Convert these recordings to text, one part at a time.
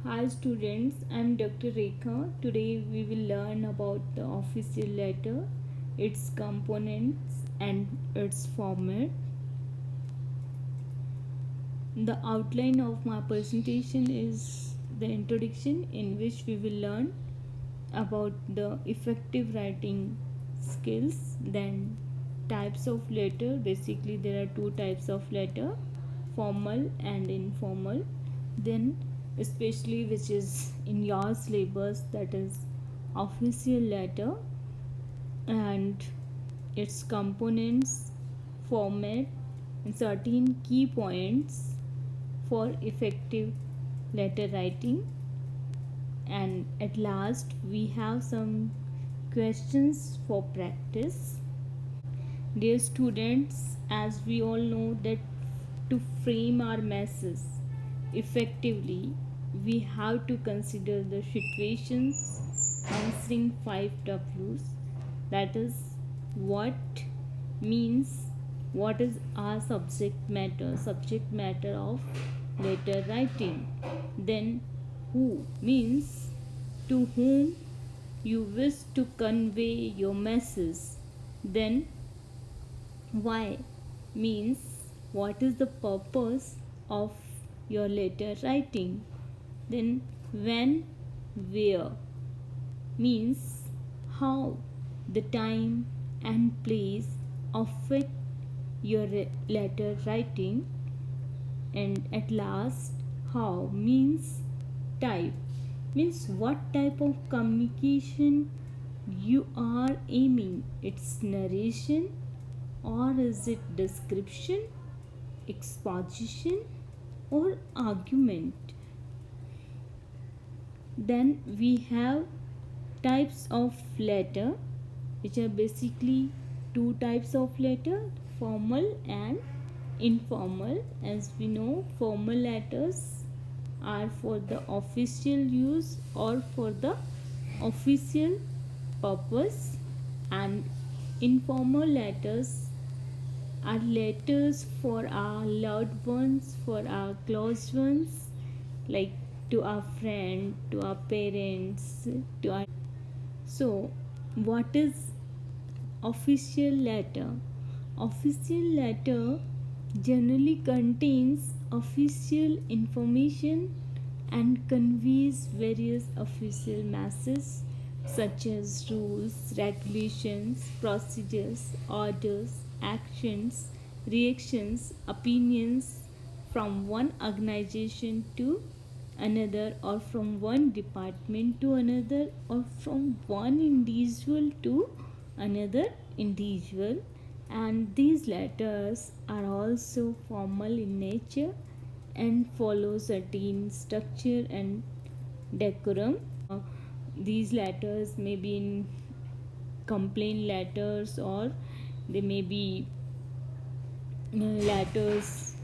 Hi students, I am Dr. Rekha. Today we will learn about the official letter, its components and its format. The outline of my presentation is the introduction, in which we will learn about the effective writing skills, then types of letter. Basically there are two types of letter, formal and informal. Then especially which is in your syllabus, that is official letter and its components, format and certain key points for effective letter writing. And at last we have some questions for practice. Dear students, as we all know that to frame our message effectively, we have to consider the situations answering 5 W's. That is, what means, what is our subject matter of letter writing. Then who means to whom you wish to convey your message. Then why means what is the purpose of your letter writing. Then when, where means how the time and place affect your letter writing. And at last, how means type, means what type of communication you are aiming. It's narration, or is it description, exposition, or argument. Then we have types of letter, which are basically two types of letter, formal and informal. As we know, formal letters are for the official use or for the official purpose, and informal letters are letters for our loved ones, for our close ones, like to our friend, to our parents, to our. So, what is official letter? Official letter generally contains official information and conveys various official messages such as rules, regulations, procedures, orders, actions, reactions, opinions from one organization to another, or from one department to another, or from one individual to another individual. And these letters are also formal in nature and follow certain structure and decorum. These letters may be in complaint letters, or they may be letters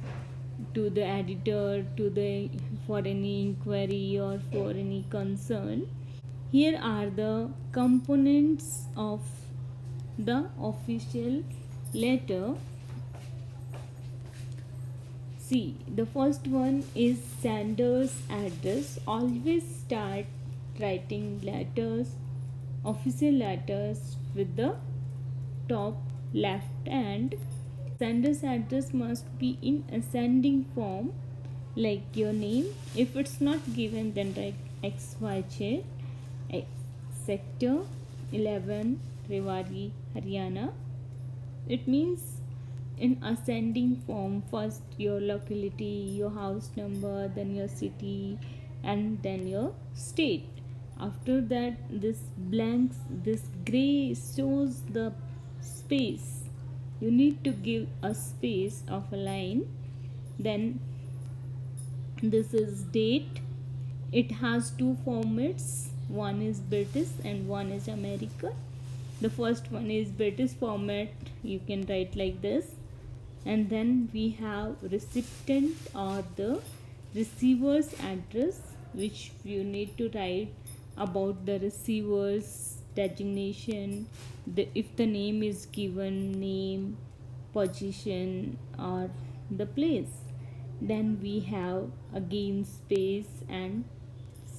to the editor, to the for any inquiry or for any concern. Here are the components of the official letter. See, the first one is sender's address. Always start writing letters, official letters, with the top left hand. Sender's address must be in ascending form, like your name. If it's not given, then write XYZ, sector 11, Rewari, Haryana. It means in ascending form, first your locality, your house number, then your city, and then your state. After that, this gray shows the space. You need to give a space of a line. Then this is date. It has two formats, one is British and one is American. The first one is British format, you can write like this. And then we have recipient, or the receiver's address, which you need to write about the receiver's designation, if the name is given, name, position, or the place. Then we have again space and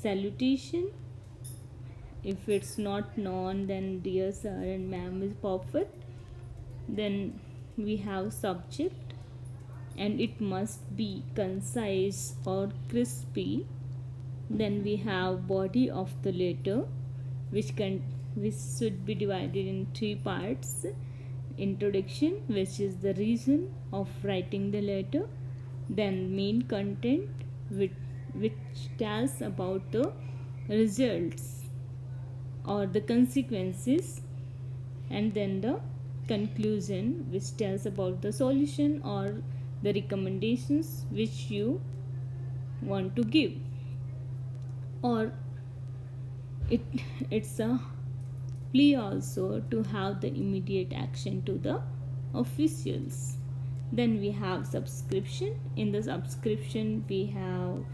salutation. If it's not known, then dear sir and ma'am is perfect. Then we have subject, and it must be concise or crispy. Then we have body of the letter, which should be divided in three parts. Introduction, which is the reason of writing the letter. Then main content, which tells about the results or the consequences. And then the conclusion, which tells about the solution or the recommendations which you want to give. Or it's a plea also to have the immediate action to the officials. Then we have subscription. In the subscription we have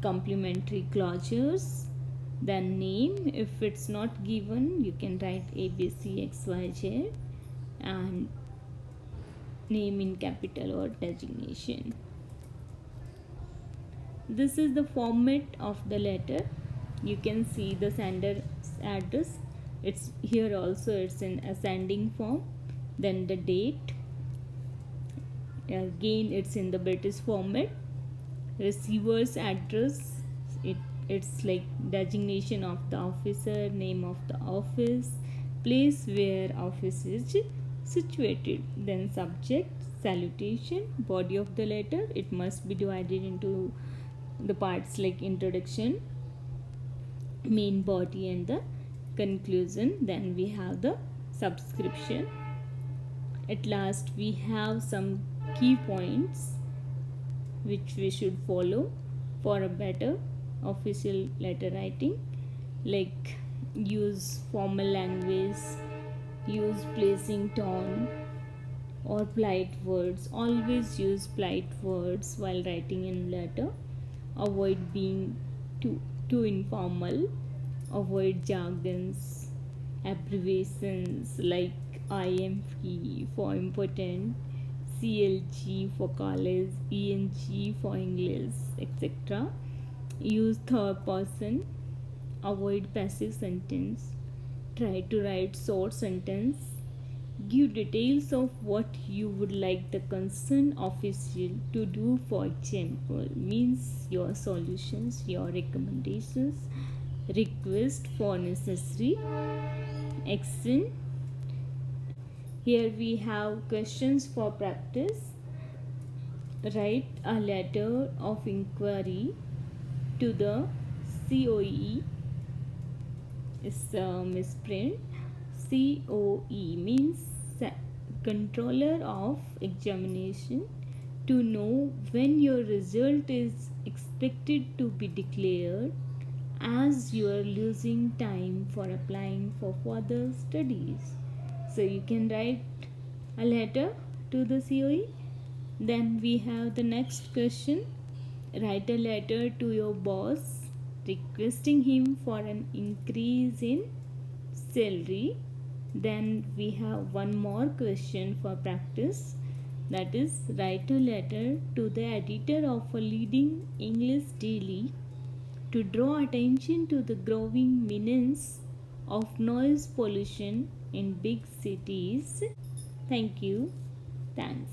complimentary clauses. Then name, if it's not given, you can write ABCXYZ and name in capital or designation. This is the format of the letter. You can see the sender's address. It's here also, it's in ascending form. Then the date, again it's in the British format. Receiver's address, it's like designation of the officer, name of the office, place where office is situated. Then subject, salutation, body of the letter, it must be divided into the parts like introduction, main body, and the conclusion. Then we have the subscription. At last we have some key points which we should follow for a better official letter writing, like use formal language, use placing tone or polite words. Always use polite words while writing in letter. Avoid being too informal. Avoid jargons, abbreviations like IMP for important, CLG for college, ENG for English, etc. Use third person. Avoid passive sentence. Try to write short sentence. Give details of what you would like the concerned official to do. For example, means your solutions, your recommendations, request for necessary action. Here we have questions for practice. Write a letter of inquiry to the COE. It's a misprint. COE means Controller of Examination, to know when your result is expected to be declared, as you are losing time for applying for further studies. So you can write a letter to the COE. Then we have the next question. Write a letter to your boss requesting him for an increase in salary. Then we have one more question for practice, that is, write a letter to the editor of a leading English daily to draw attention to the growing menace of noise pollution in big cities. Thank you. Thanks.